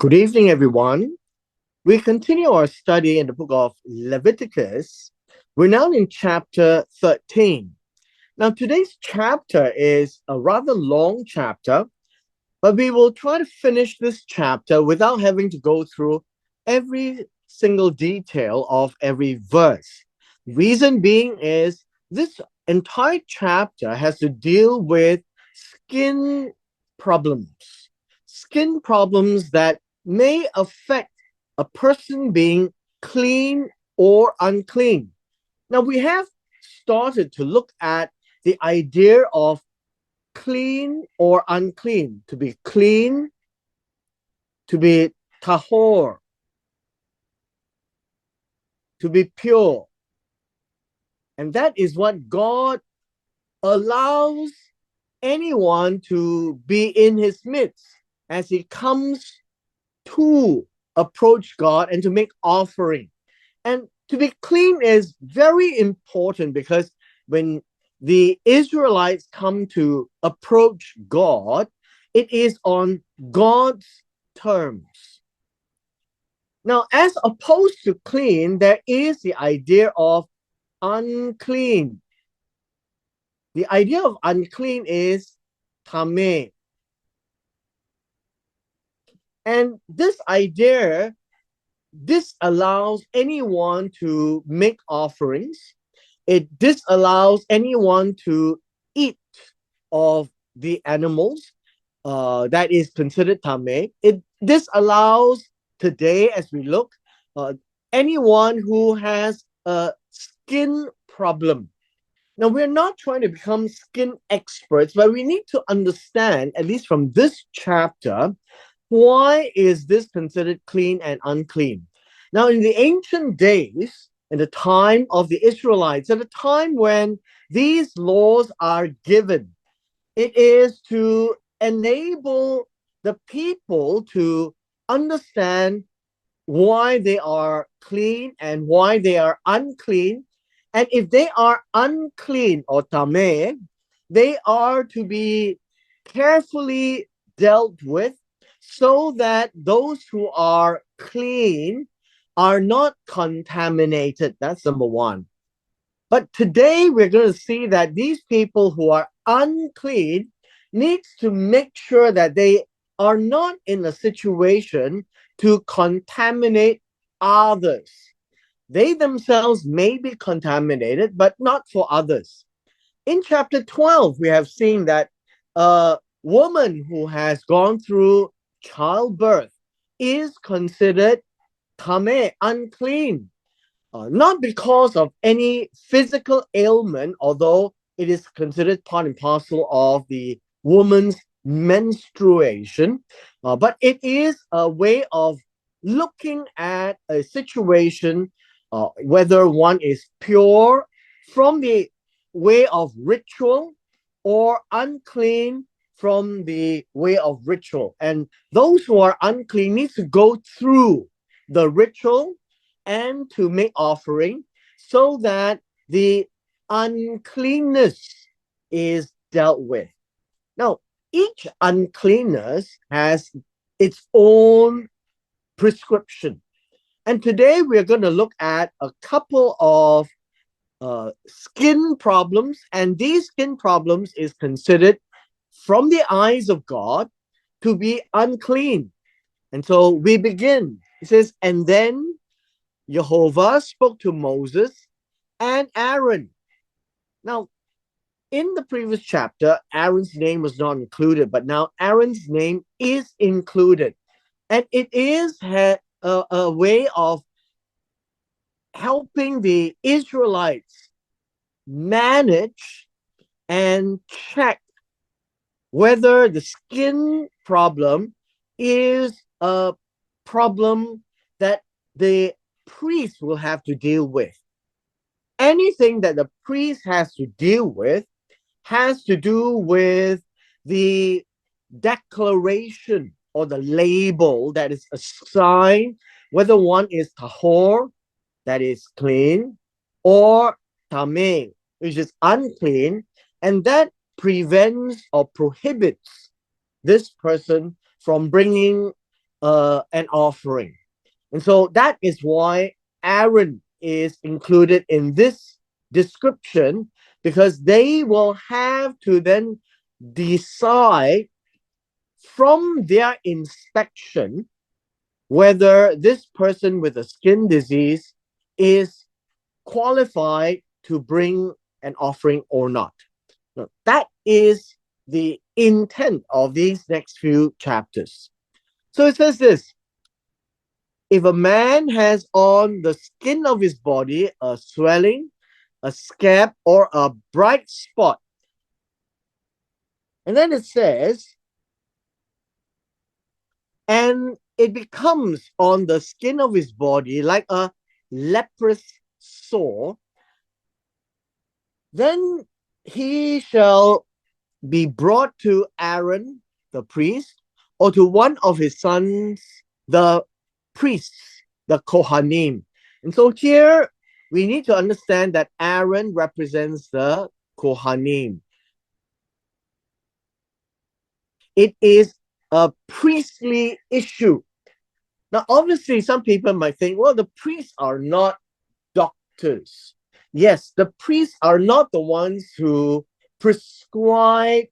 Good evening, everyone. We continue our study in the book of Leviticus. We're now in chapter 13. Now, today's chapter is a rather long chapter, but we will try to finish this chapter without having to go through every single detail of every verse. Reason being is this entire chapter has to deal with skin problems. Skin problems that may affect a person being clean or unclean. Now, we have started to look at the idea of clean or unclean, to be clean, to be tahor, to be pure. And that is what God allows anyone to be in his midst as he comes to approach God and to make offering. And to be clean is very important because when the Israelites come to approach God, it is on God's terms. Now, as opposed to clean, there is the idea of unclean. The idea of unclean is tameh. And this idea disallows anyone to make offerings. It disallows anyone to eat of the animals that is considered tameh. It disallows today, as we look, anyone who has a skin problem. Now, we're not trying to become skin experts, but we need to understand, at least from this chapter, why is this considered clean and unclean? Now, in the ancient days, in the time of the Israelites, at the time when these laws are given, it is to enable the people to understand why they are clean and why they are unclean. And if they are unclean or tameh, they are to be carefully dealt with so that those who are clean are not contaminated. That's number one. But today we're going to see that these people who are unclean needs to make sure that they are not in a situation to contaminate others. They themselves may be contaminated, but not for others. In chapter 12, we have seen that a woman who has gone through childbirth is considered tameh, unclean, not because of any physical ailment, although it is considered part and parcel of the woman's menstruation, but it is a way of looking at a situation, whether one is pure from the way of ritual or unclean from the way of ritual. And those who are unclean need to go through the ritual and to make offering so that the uncleanness is dealt with. Now, each uncleanness has its own prescription. And today we're going to look at a couple of skin problems, and these skin problems is considered from the eyes of God to be unclean. And so we begin. It says, and then Jehovah spoke to Moses and Aaron. Now, in the previous chapter, Aaron's name was not included, but now Aaron's name is included. And it is a way of helping the Israelites manage and check whether the skin problem is a problem that the priest will have to deal with. Anything that the priest has to deal with has to do with the declaration or the label that is assigned, whether one is tahor, that is clean, or tameh, which is unclean, and that prevents or prohibits this person from bringing an offering. And so that is why Aaron is included in this description, because they will have to then decide from their inspection whether this person with a skin disease is qualified to bring an offering or not. Now, that is the intent of these next few chapters. So it says this: if a man has on the skin of his body a swelling, a scab, or a bright spot, and then it says, and it becomes on the skin of his body like a leprous sore, then he shall be brought to Aaron the priest, or to one of his sons, the priests, the Kohanim. And so here we need to understand that Aaron represents the Kohanim. It is a priestly issue. Now, obviously, some people might think, well, the priests are not doctors. Yes, the priests are not the ones who prescribe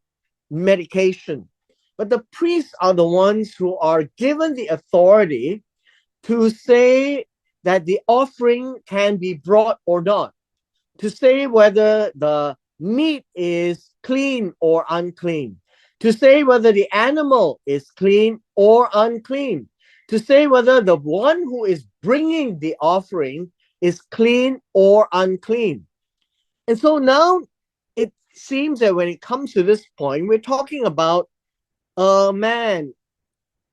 medication, but the priests are the ones who are given the authority to say that the offering can be brought or not, to say whether the meat is clean or unclean, to say whether the animal is clean or unclean, to say whether the one who is bringing the offering is clean or unclean. And so now it seems that when it comes to this point, we're talking about a man,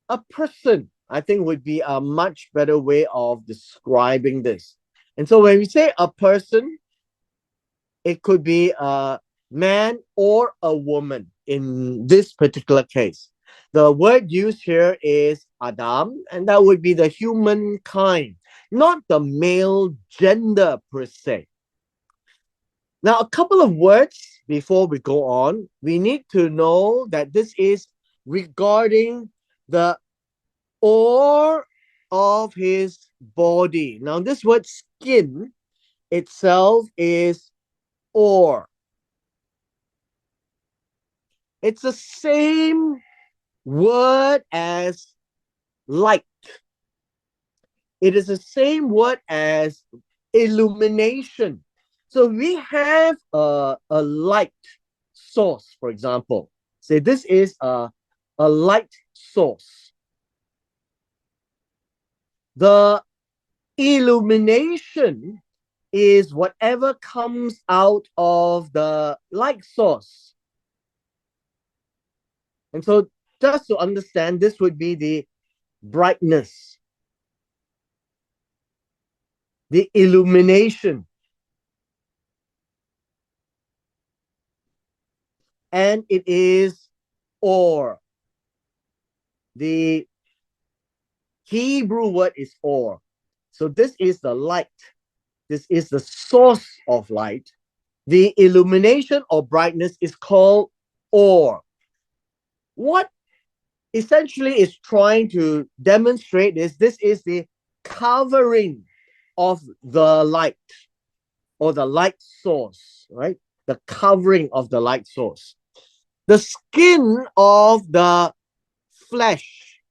a person, I think would be a much better way of describing this. And so when we say a person, it could be a man or a woman in this particular case. The word used here is Adam, and that would be the humankind, not the male gender per se. Now, a couple of words before we go on. We need to know that this is regarding the ore of his body. Now, this word skin itself is ore. It's the same word as light. It is the same word as illumination. So we have a light source, for example. Say this is a light source. The illumination is whatever comes out of the light source. And so just to understand, this would be the brightness, the illumination. And it is or. The Hebrew word is or. So this is the light. This is the source of light. The illumination or brightness is called or. What essentially is trying to demonstrate is this is the covering of the light or the light source, right? The covering of the light source. The skin of the flesh,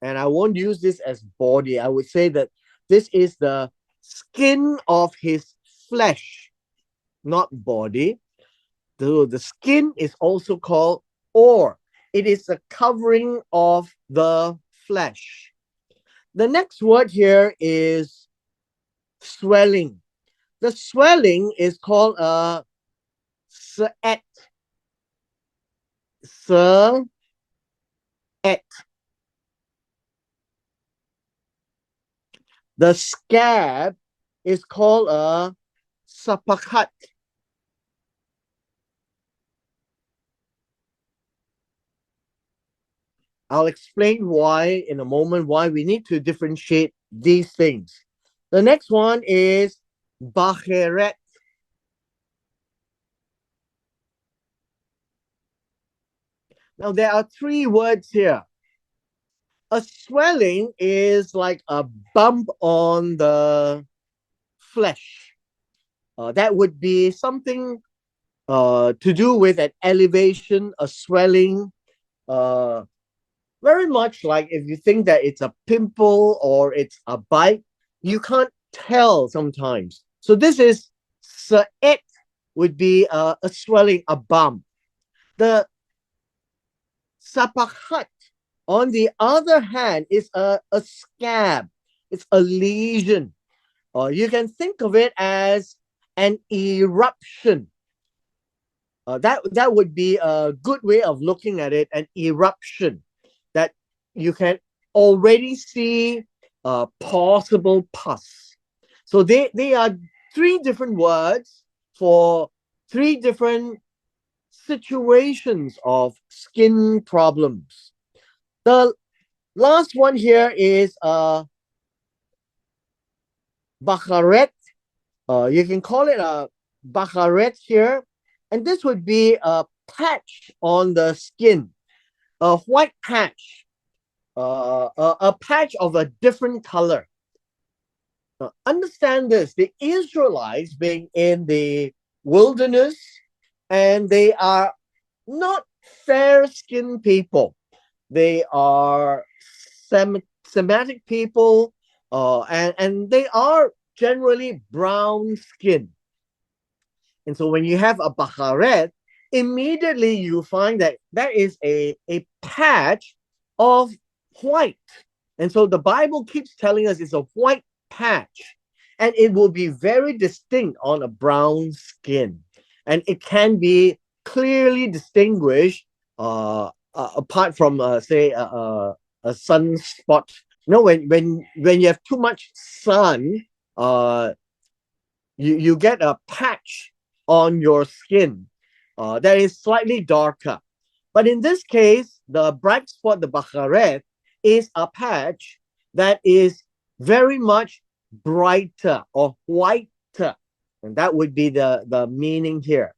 and I won't use this as body, I would say that this is the skin of his flesh, not body. The skin is also called or. It is the covering of the flesh. The next word here is swelling. The swelling is called a seet. Seet. The scab is called a sapakat. I'll explain why in a moment, why we need to differentiate these things. The next one is bacheret. Now, there are three words here. A swelling is like a bump on the flesh. That would be something to do with an elevation, a swelling, uh, very much like if you think that it's a pimple or it's a bite, you can't tell sometimes. So this is it would be a swelling, a bump. The sapahat, on the other hand, is a scab. It's a lesion. Or you can think of it as an eruption. That would be a good way of looking at it, an eruption that you can already see possible pus. So they are three different words for three different situations of skin problems. The last one here is bacharet. You can call it a bacharet here. And this would be a patch on the skin, a white patch, a patch of a different color. Understand this, the Israelites being in the wilderness, and they are not fair-skinned people. They are Semitic people, and they are generally brown skin. And so when you have a baharet, immediately you find that that is a patch of white. And so the Bible keeps telling us it's a white patch, and it will be very distinct on a brown skin. And it can be clearly distinguished apart from, say, a sunspot. You know, when you have too much sun, uh, you get a patch on your skin that is slightly darker. But in this case, the bright spot, the bacharet, is a patch that is very much brighter or whiter. And that would be the meaning here.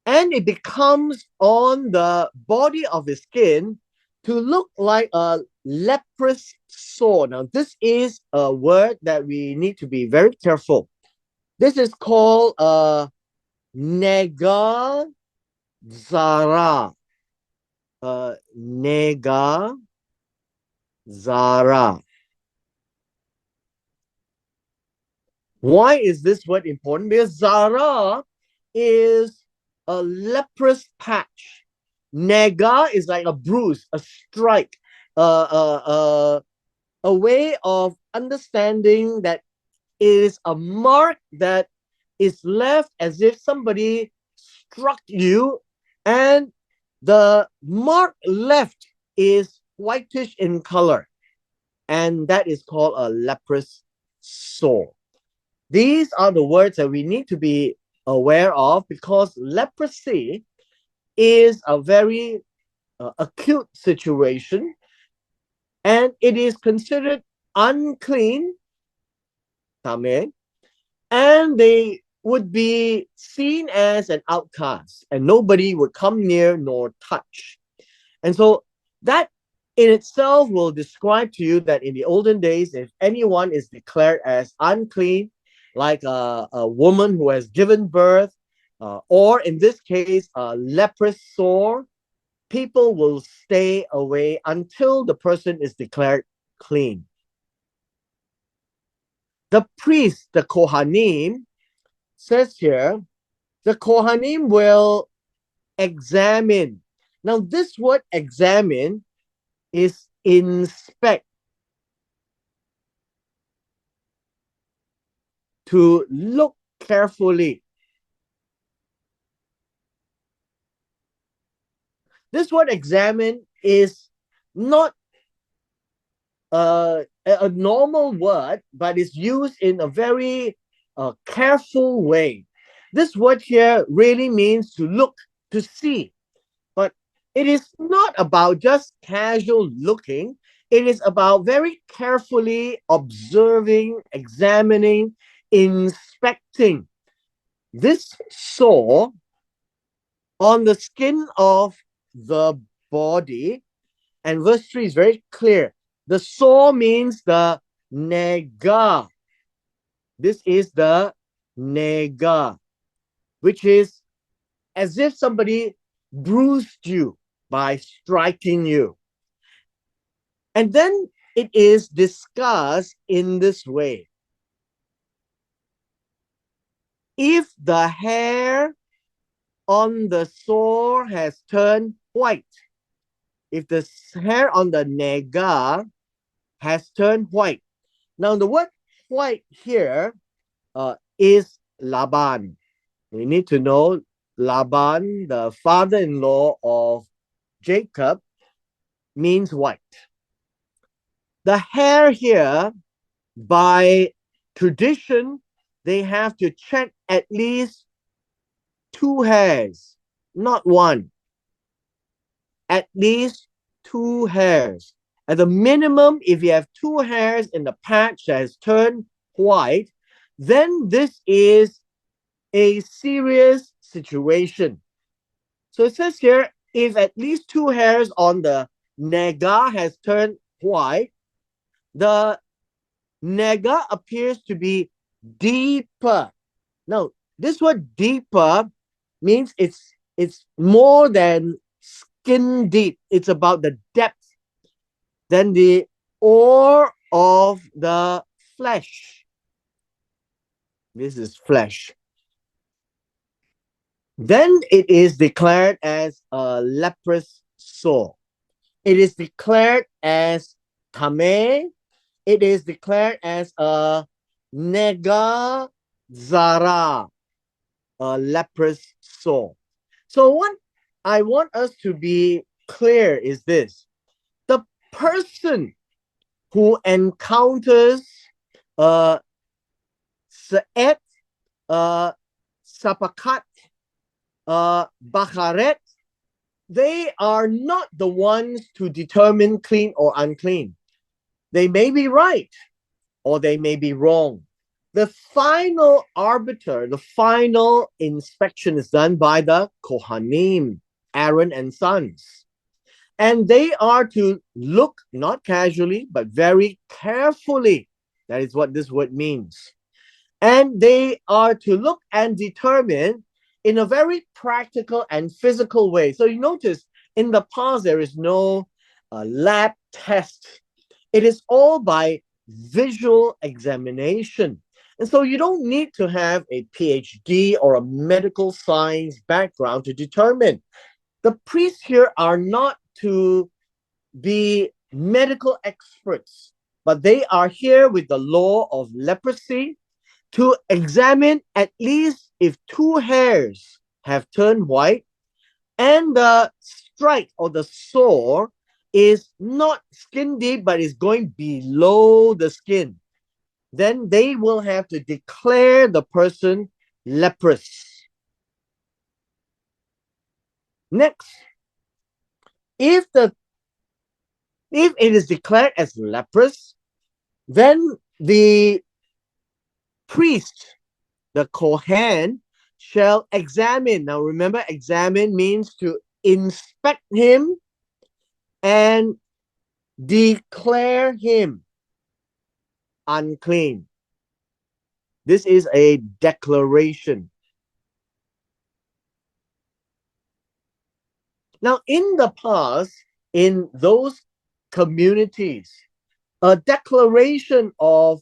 And it becomes on the body of the skin to look like a leprous sore. Now, this is a word that we need to be very careful. This is called nega zara. Nega zara. Why is this word important? Because zara is a leprous patch. Nega is like a bruise, a strike, a way of understanding that it is a mark that is left as if somebody struck you, and the mark left is whitish in color, and that is called a leprous sore. These are the words that we need to be aware of, because leprosy is a very acute situation, and it is considered unclean, tameh, and they would be seen as an outcast, and nobody would come near nor touch. And so that in itself will describe to you that in the olden days, if anyone is declared as unclean, like a woman who has given birth, or in this case, a leprous sore, people will stay away until the person is declared clean. The priest, the Kohanim, says here, the Kohanim will examine. Now, this word examine is inspect, to look carefully. This word examine is not a normal word, but is used in a very careful way. This word here really means to look, to see, but it is not about just casual looking. It is about very carefully observing, examining, inspecting. This sore on the skin of the body, and verse 3 is very clear. The sore means the nega. This is the nega, which is as if somebody bruised you by striking you. And then it is discussed in this way. If the hair on the sore has turned white, if the hair on the nega has turned white. Now, the word white here is Laban. We need to know Laban, the father-in-law of Jacob, means white. The hair here, by tradition, they have to check at least 2 hairs, not one. At least 2 hairs. At the minimum, if you have 2 hairs in the patch that has turned white, then this is a serious situation. So it says here, if at least 2 hairs on the nega has turned white, the nega appears to be deeper. Now, this word deeper means it's more than skin deep. It's about the depth than the ore of the flesh. This is flesh. Then it is declared as a leprous sore. It is declared as tameh. It is declared as a nega zara, a leprous sore. So what I want us to be clear is this. The person who encounters Sa'et, Sapakat, Bacharet, they are not the ones to determine clean or unclean. They may be right or they may be wrong. The final arbiter, the final inspection is done by the Kohanim, Aaron and sons. And they are to look not casually, but very carefully. That is what this word means. And they are to look and determine in a very practical and physical way. So you notice in the past, there is no lab test. It is all by visual examination. And so you don't need to have a PhD or a medical science background to determine. The priests here are not to be medical experts, but they are here with the law of leprosy to examine at least if 2 hairs have turned white and the strike or the sore is not skin deep but is going below the skin. Then they will have to declare the person leprous. Next, if it is declared as leprous, then the priest, the Kohen, shall examine. Now remember, examine means to inspect him and declare him unclean. This is a declaration. Now, in the past, in those communities, a declaration of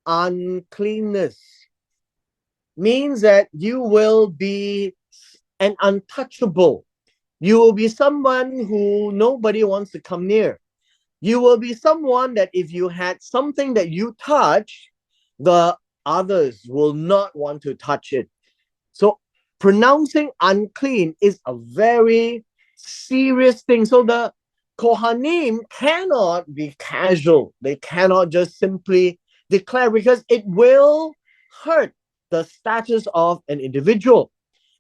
uncleanness means that you will be an untouchable. You will be someone who nobody wants to come near. You will be someone that if you had something that you touch, the others will not want to touch it. So pronouncing unclean is a very serious thing. So the Kohanim cannot be casual. They cannot just simply declare because it will hurt the status of an individual.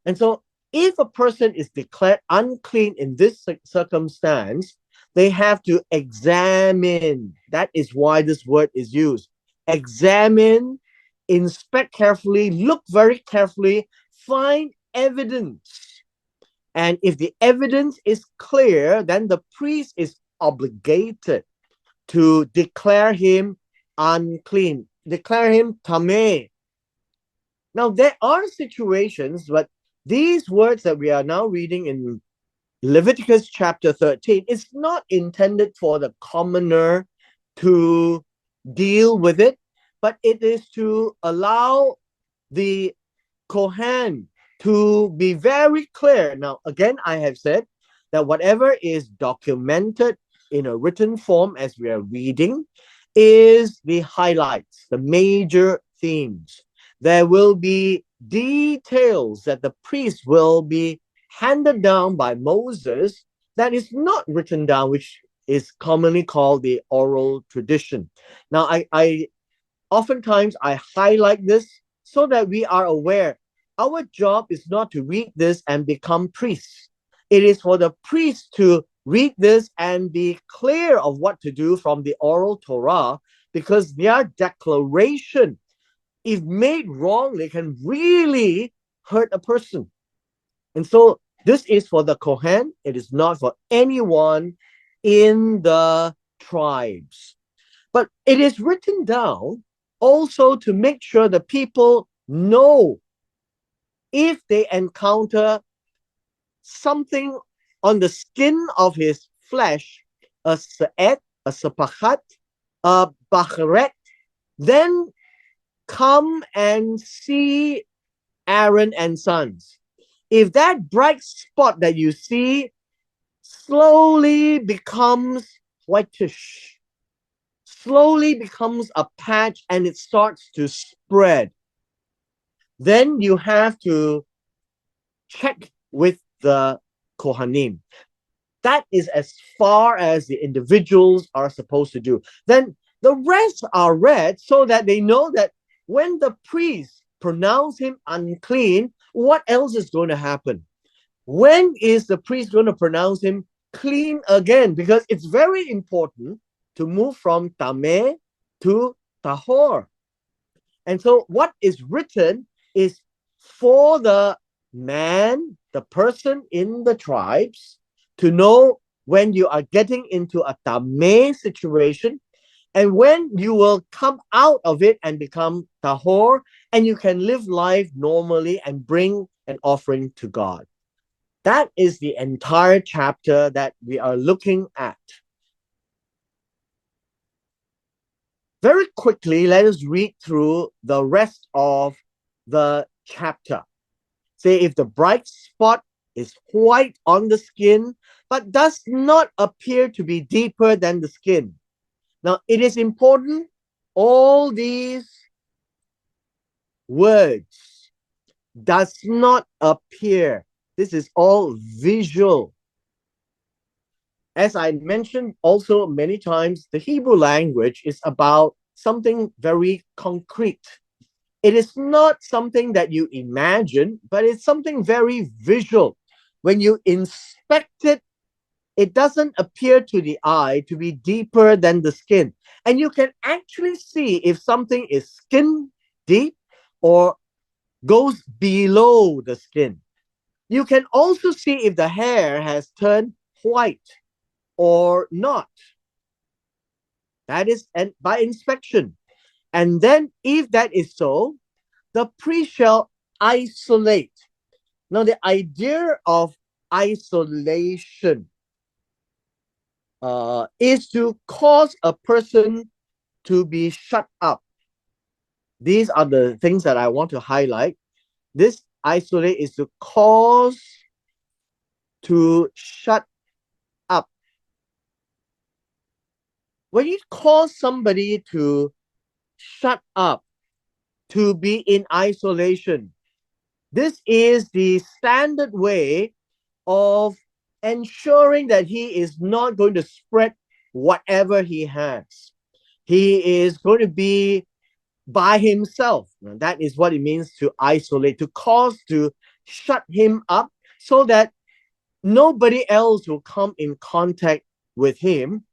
And so if a person is declared unclean in this circumstance, they have to examine. That is why this word is used. Examine, inspect carefully, look very carefully, find evidence. And if the evidence is clear, then the priest is obligated to declare him unclean, declare him tameh. Now, there are situations, but these words that we are now reading in Leviticus chapter 13 is not intended for the commoner to deal with it, but it is to allow the Kohen to be very clear. Now, again, I have said that whatever is documented in a written form as we are reading is the highlights, the major themes. There will be details that the priest will be handed down by Moses that is not written down, which is commonly called the oral tradition. Now, I oftentimes I highlight this so that we are aware. Our job is not to read this and become priests. It is for the priests to read this and be clear of what to do from the oral Torah, because their declaration, if made wrongly, can really hurt a person. And so this is for the Kohen. It is not for anyone in the tribes. But it is written down also to make sure the people know if they encounter something on the skin of his flesh, a sa'et, a sapachat, a bachret, then come and see Aaron and sons. If that bright spot that you see slowly becomes whitish, slowly becomes a patch and it starts to spread, then you have to check with the Kohanim. That is as far as the individuals are supposed to do. Then the rest are read so that they know that when the priest pronounce him unclean, what else is going to happen? When is the priest going to pronounce him clean again? Because it's very important to move from tameh to tahor. And so what is written is for the man, the person in the tribes, to know when you are getting into a tameh situation and when you will come out of it and become tahor, and you can live life normally and bring an offering to God. That is the entire chapter that we are looking at. Very quickly, let us read through the rest of the chapter. Say, if the bright spot is white on the skin, but does not appear to be deeper than the skin. Now, it is important, all these words does not appear. This is all visual. As I mentioned also many times, the Hebrew language is about something very concrete. It is not something that you imagine, but it's something very visual. When you inspect it, it doesn't appear to the eye to be deeper than the skin. And you can actually see if something is skin deep or goes below the skin. You can also see if the hair has turned white or not. That is by inspection. And then if that is so, the priest shall isolate. Now, the idea of isolation is to cause a person to be shut up. These are the things that I want to highlight. This isolate is to cause to shut up. When you cause somebody to shut up, to be in isolation, this is the standard way of ensuring that he is not going to spread whatever he has. He is going to be by himself. Now, that is what it means to isolate, to cause to shut him up so that nobody else will come in contact with him,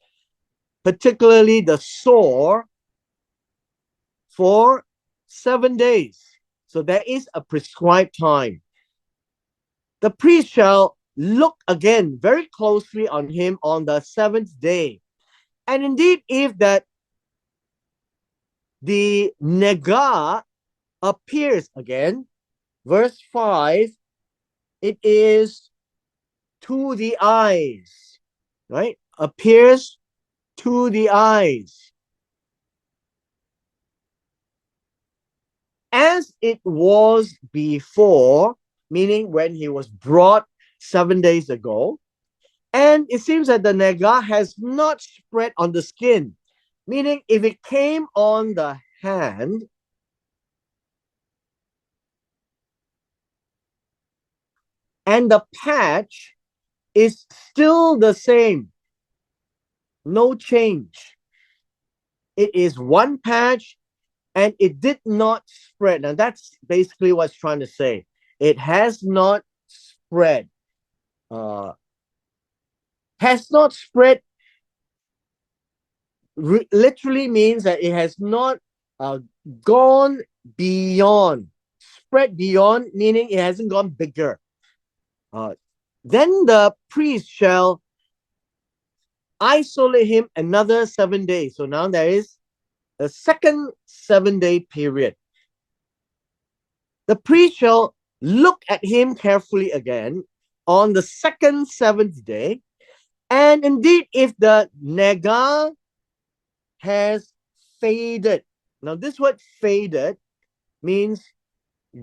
particularly the sore, for 7 days. So there is a prescribed time. The priest shall look again very closely on him on the 7th day. And indeed, if that the nega appears again, verse 5, it is to the eyes, right? Appears to the eyes. As it was before, meaning when he was brought 7 days ago. And it seems that the nega has not spread on the skin, meaning if it came on the hand, and the patch is still the same, no change. It is one patch and it did not spread. Now that's basically what's trying to say. It has not spread. Uh, has not spread literally means that it has not uh, gone beyond, spread beyond, meaning it hasn't gone bigger. Uh, then the priest shall isolate him another 7 days. So now there is a second 7 day period. The priest shall look at him carefully again on the second seventh day. And indeed, if the nega has faded, now this word faded means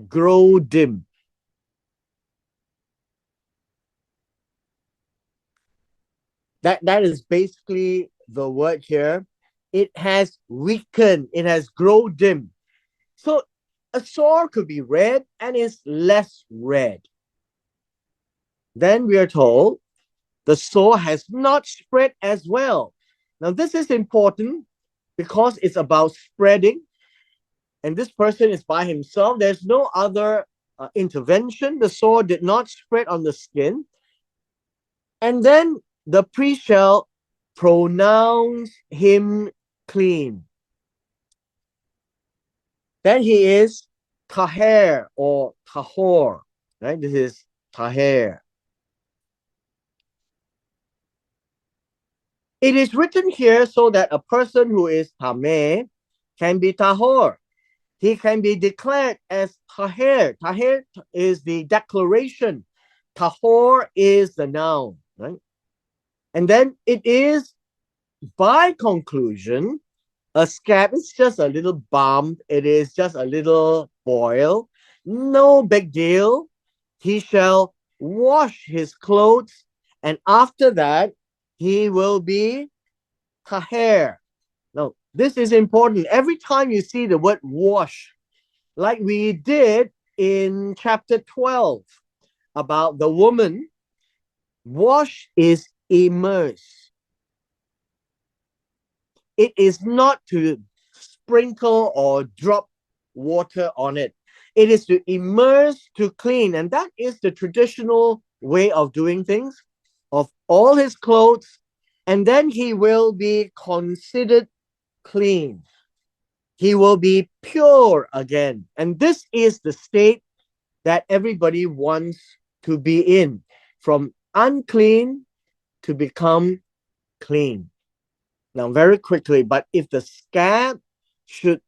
grow dim. That is basically the word here. It has weakened, it has grown dim. So a sore could be red and is less red. Then we are told the sore has not spread as well. Now, this is important because it's about spreading, and this person is by himself. There's no other intervention. The sore did not spread on the skin. And then the priest shall pronounce him clean. Then he is taher or tahor, right? This is taher. It is written here so that a person who is tameh can be tahor. He can be declared as taher. Taher is the declaration. Tahor is the noun, right? And then it is by conclusion, a scab is just a little bump. It is just a little boil. No big deal. He shall wash his clothes, and after that, he will be taher. Now, this is important. Every time you see the word wash, like we did in chapter 12 about the woman, wash is immerse. It is not to sprinkle or drop water on it. It is to immerse, to clean. And that is the traditional way of doing things, of all his clothes. And then he will be considered clean. He will be pure again. And this is the state that everybody wants to be in, from unclean to become clean. Now, very quickly, but if the scab should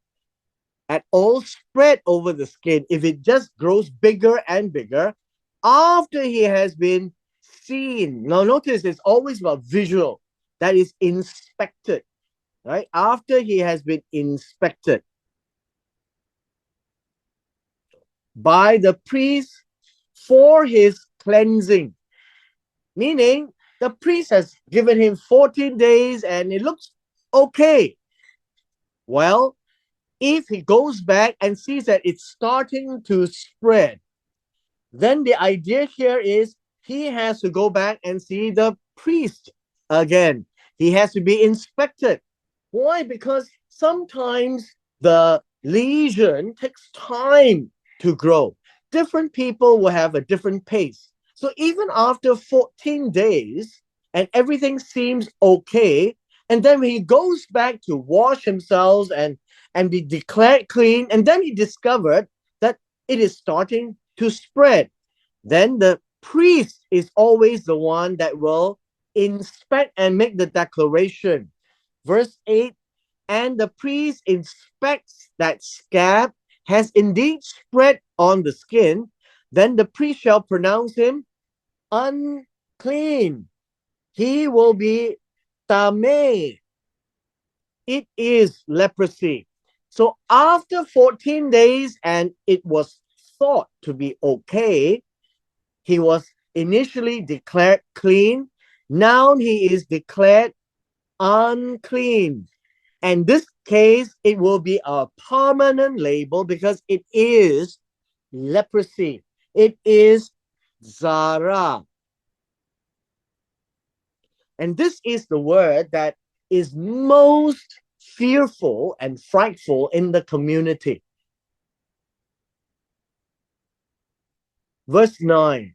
at all spread over the skin, if it just grows bigger and bigger after he has been seen. Now, notice it's always about visual, that is inspected, right? After he has been inspected by the priest for his cleansing, meaning the priest has given him 14 days and it looks okay. Well, if he goes back and sees that it's starting to spread, then the idea here is he has to go back and see the priest again. He has to be inspected. Why? Because sometimes the lesion takes time to grow. Different people will have a different pace. So even after 14 days and everything seems okay, and then when he goes back to wash himself and be declared clean, and then he discovered that it is starting to spread, then the priest is always the one that will inspect and make the declaration. Verse 8, and the priest inspects that scab has indeed spread on the skin, then the priest shall pronounce him unclean. He will be tameh. It is leprosy. So after 14 days, and it was thought to be okay, he was initially declared clean. Now he is declared unclean. And this case, it will be a permanent label because it is leprosy. It is zara. And this is the word that is most fearful and frightful in the community. Verse 9.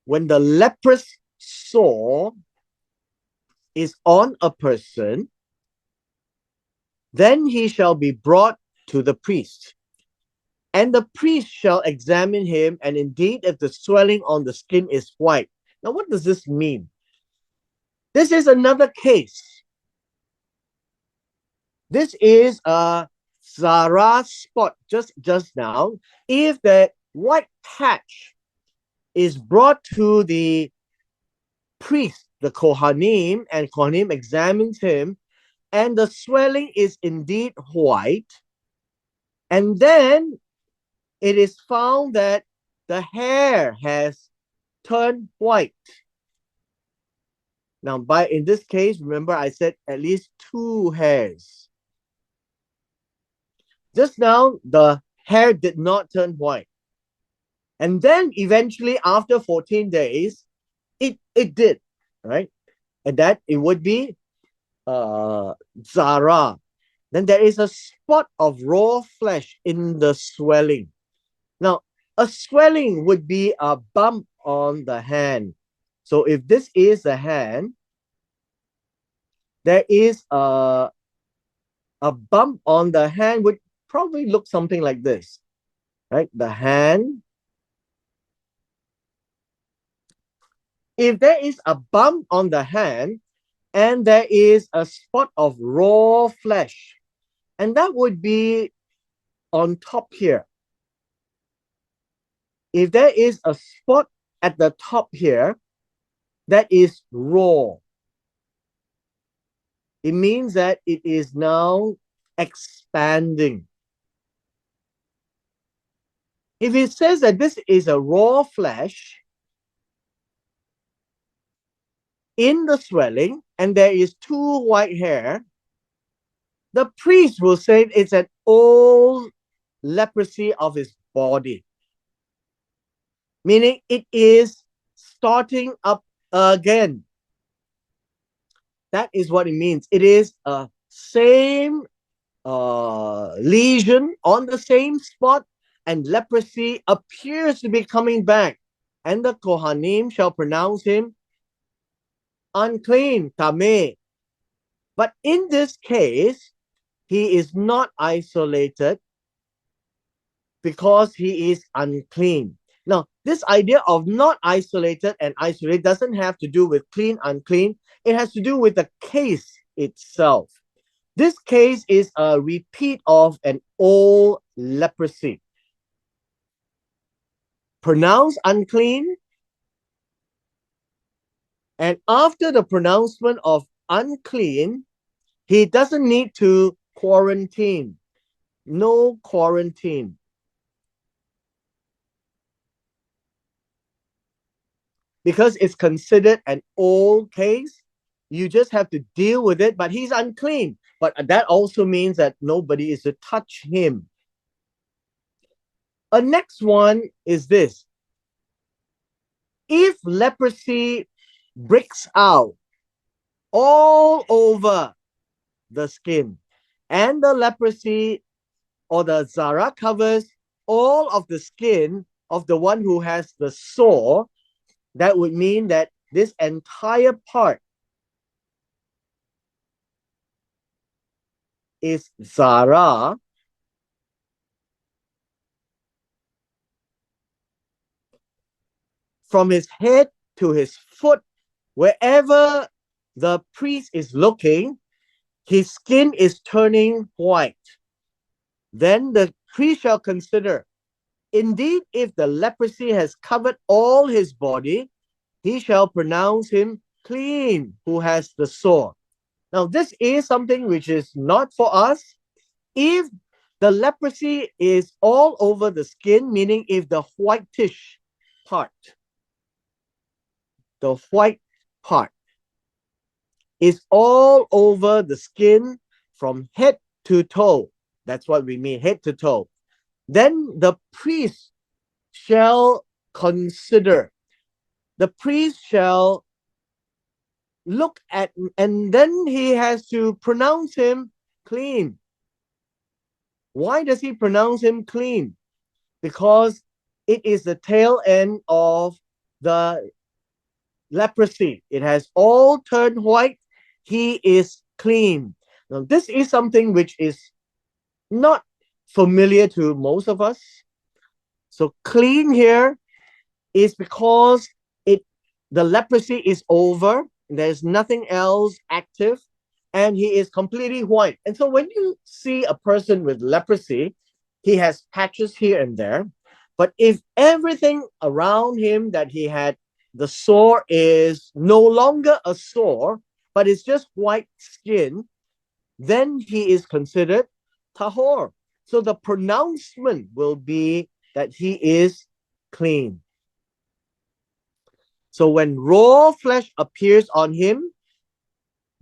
When the leprous sore is on a person, then he shall be brought to the priest. And the priest shall examine him, and indeed, if the swelling on the skin is white. Now, what does this mean? This is another case. This is a zara spot just now. If the white patch is brought to the priest, the Kohanim, and Kohanim examines him, and the swelling is indeed white, and then it is found that the hair has turned white. Now, in this case, remember I said at least 2 hairs. Just now, the hair did not turn white. And then eventually, after 14 days, it did, right? And that it would be zara. Then there is a spot of raw flesh in the swelling. Now, a swelling would be a bump on the hand. So if this is the hand, there is a bump on the hand would probably look something like this, right? The hand. If there is a bump on the hand and there is a spot of raw flesh, and that would be on top here. If there is a spot at the top here, that is raw. It means that it is now expanding. If it says that this is a raw flesh in the swelling and there is 2 white hair, the priest will say it's an old leprosy of his body. Meaning it is starting up again. That is what it means. It is a same lesion on the same spot, and leprosy appears to be coming back. And the Kohanim shall pronounce him unclean, tameh. But in this case, he is not isolated because he is unclean. Now, this idea of not isolated and isolated doesn't have to do with clean, unclean. It has to do with the case itself. This case is a repeat of an old leprosy. Pronounced unclean, and after the pronouncement of unclean, he doesn't need to quarantine. No quarantine. Because it's considered an old case, you just have to deal with it, but he's unclean. But that also means that nobody is to touch him. A next one is this. If leprosy breaks out all over the skin, and the leprosy or the zara covers all of the skin of the one who has the sore, that would mean that this entire part is zara. From his head to his foot, wherever the priest is looking, his skin is turning white. Then the priest shall consider, indeed, if the leprosy has covered all his body, he shall pronounce him clean who has the sore. Now, this is something which is not for us. If the leprosy is all over the skin, meaning if the whitish part, the white part is all over the skin from head to toe, that's what we mean, head to toe, then the priest shall consider, the priest shall look at, and then he has to pronounce him clean. Why does he pronounce him clean? Because it is the tail end of the leprosy. It has all turned white. He is clean. Now, this is something which is not familiar to most of us. So clean here is because the leprosy is over. There's nothing else active, and he is completely white. And so when you see a person with leprosy, he has patches here and there. But if everything around him that he had, the sore is no longer a sore, but it's just white skin, then he is considered tahor. So the pronouncement will be that he is clean. So when raw flesh appears on him,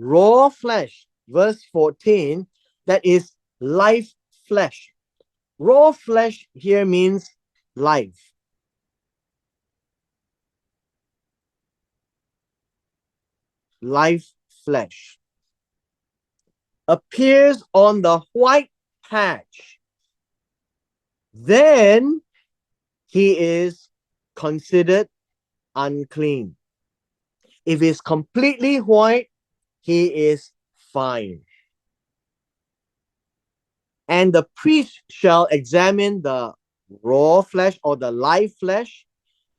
raw flesh, verse 14, that is live flesh. Raw flesh here means live. Live flesh appears on the white patch, then he is considered unclean. If it's completely white, he is fine. And the priest shall examine the raw flesh or the live flesh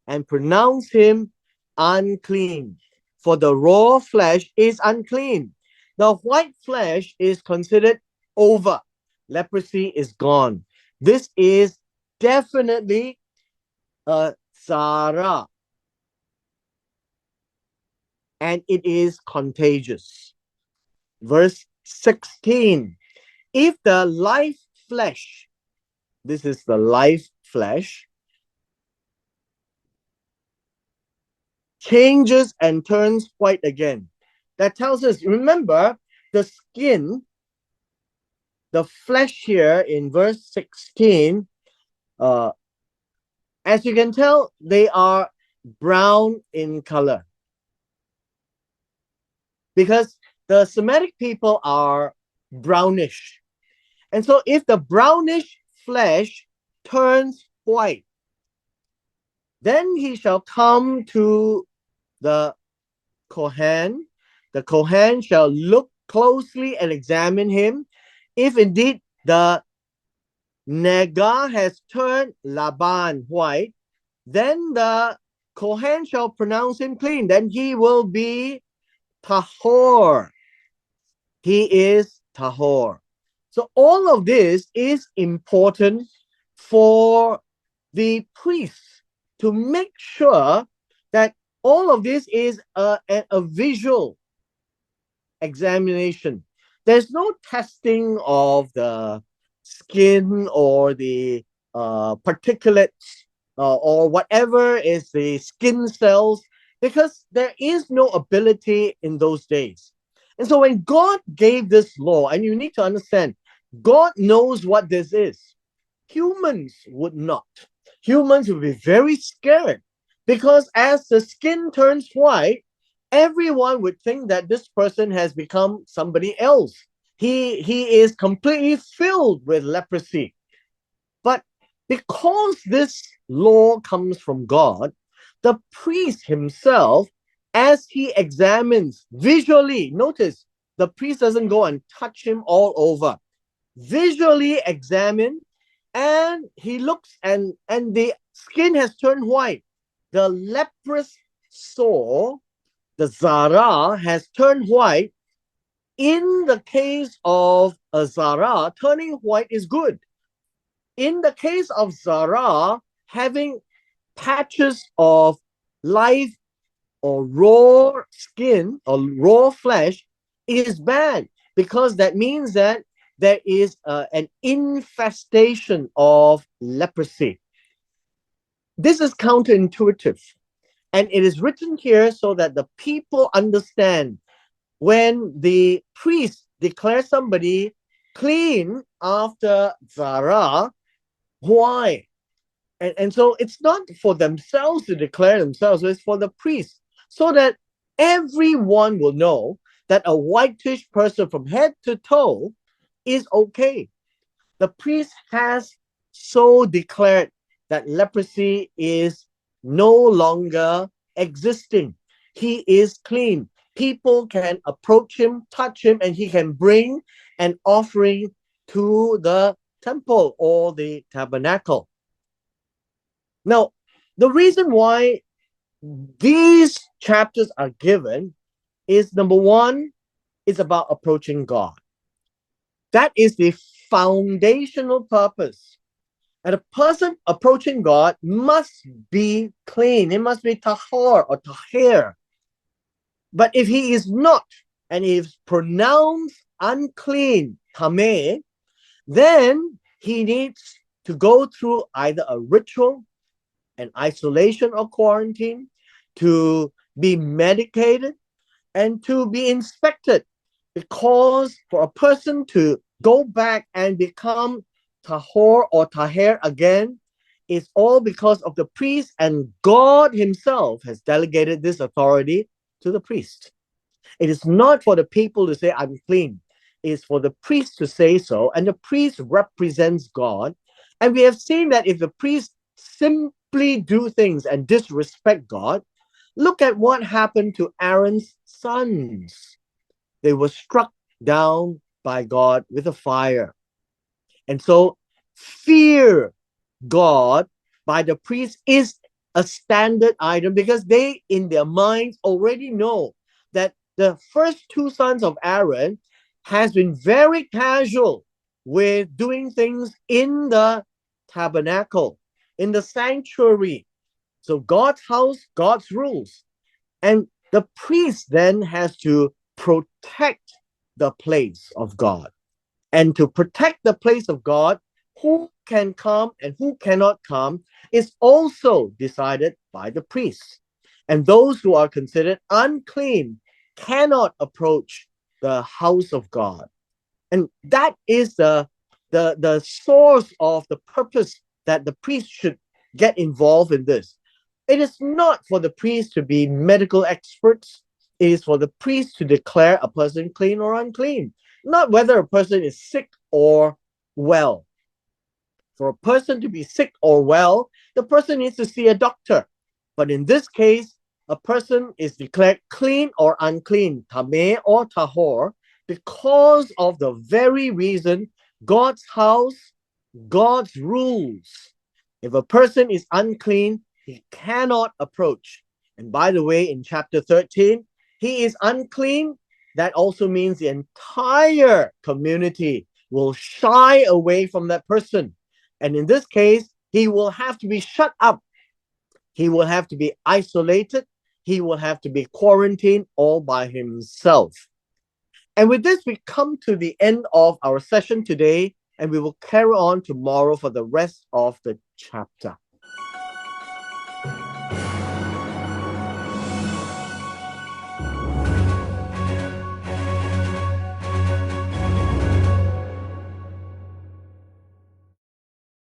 and pronounce him unclean. For the raw flesh is unclean. The white flesh is considered over. Leprosy is gone. This is definitely a tzara, and it is contagious. Verse 16. If the live flesh, this is the live flesh, changes and turns white again, that tells us, remember, the skin, the flesh here in verse 16, as you can tell, they are brown in color. Because the Semitic people are brownish. And so if the brownish flesh turns white, then he shall come to the Kohen. The Kohen shall look closely and examine him. If indeed the nega has turned Laban white, then the Kohen shall pronounce him clean. Then he will be tahor. He is tahor. So all of this is important for the priests to make sure that all of this is a visual examination. There's no testing of the skin or the particulates or whatever is the skin cells, because there is no ability in those days. And so when God gave this law, and you need to understand, God knows what this is. Humans would not. Humans would be very scared, because as the skin turns white, everyone would think that this person has become somebody else. He is completely filled with leprosy. But because this law comes from God, the priest himself, as he examines visually, notice the priest doesn't go and touch him all over. Visually examine, and he looks, and the skin has turned white. The leprous sore the zara has turned white. In the case of a zara, turning white is good. In the case of zara, having patches of live or raw skin or raw flesh is bad, because that means that there is an infestation of leprosy. This is counterintuitive, and it is written here so that the people understand when the priest declares somebody clean after Zara, why? And so it's not for themselves to declare themselves, it's for the priest, so that everyone will know that a whitish person from head to toe is okay. The priest has so declared that leprosy is no longer existing. He is clean. People can approach him, touch him, and he can bring an offering to the temple or the tabernacle. Now, the reason why these chapters are given is, number one, is about approaching God. That is the foundational purpose. And a person approaching God must be clean. He must be tahor or tahir. But if he is not, and he is pronounced unclean, tameh, then he needs to go through either a ritual, an isolation or quarantine, to be medicated, and to be inspected. Because for a person to go back and become tahor or tahir again, is all because of the priest, and God himself has delegated this authority to the priest. It is not for the people to say, I'm clean. It is for the priest to say so, and the priest represents God. And we have seen that if the priest simply do things and disrespect God, look at what happened to Aaron's sons. They were struck down by God with a fire. And so fear God by the priest is a standard item, because they in their minds already know that the first two sons of Aaron has been very casual with doing things in the tabernacle, in the sanctuary. So God's house, God's rules. And the priest then has to protect the place of God. And to protect the place of God, who can come and who cannot come is also decided by the priests. And those who are considered unclean cannot approach the house of God. And that is the source of the purpose that the priest should get involved in this. It is not for the priest to be medical experts. It is for the priest to declare a person clean or unclean, not whether a person is sick or well. For a person to be sick or well, the person needs to see a doctor. But in this case, a person is declared clean or unclean, tameh or tahor, because of the very reason God's house, God's rules. If a person is unclean, he cannot approach. And by the way, in chapter 13, he is unclean. That also means the entire community will shy away from that person. And in this case, he will have to be shut up. He will have to be isolated. He will have to be quarantined all by himself. And with this, we come to the end of our session today, and we will carry on tomorrow for the rest of the chapter.